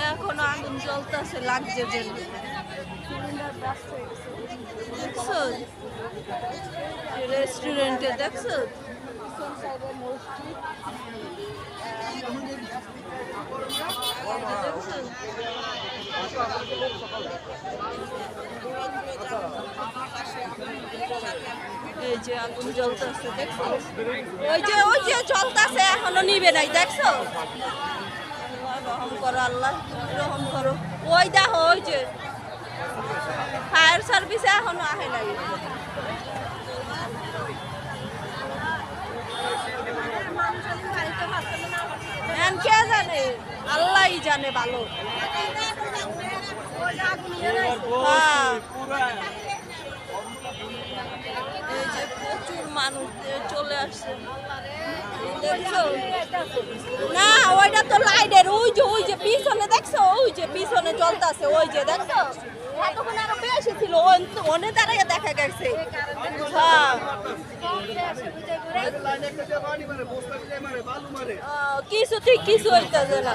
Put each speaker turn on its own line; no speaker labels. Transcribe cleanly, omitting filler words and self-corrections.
এখনো আগুন জ্বলতেছে, লাগছে যেন। দেখছো রেস্টুরেন্টে, দেখছো এই যে আগুন জ্বলতেছে, দেখছো ওই যে জ্বলতেছে, এখনো নিবে নাই, দেখছো। রহম করো আল্লাহ, রহম করো। ওই দেখো ওই যে ফায়ার সার্ভিসে এখনো আহে নাই। কে জানে, আল্লাহই জানে ভালো। এই যে প্রচুর মানুষ চলে আসছে, দেখছো না? ওইটা তো লাইটের, ওই যে পিছনে, দেখছো ওই যে পিছনে জ্বলতেছে, ওই যে দেখছো। এতক্ষণ আরো বেশি ছিল, অনেক দাঁড়িয়ে দেখা গেছে। কিছু ঠিক কিছু হইতেছে না।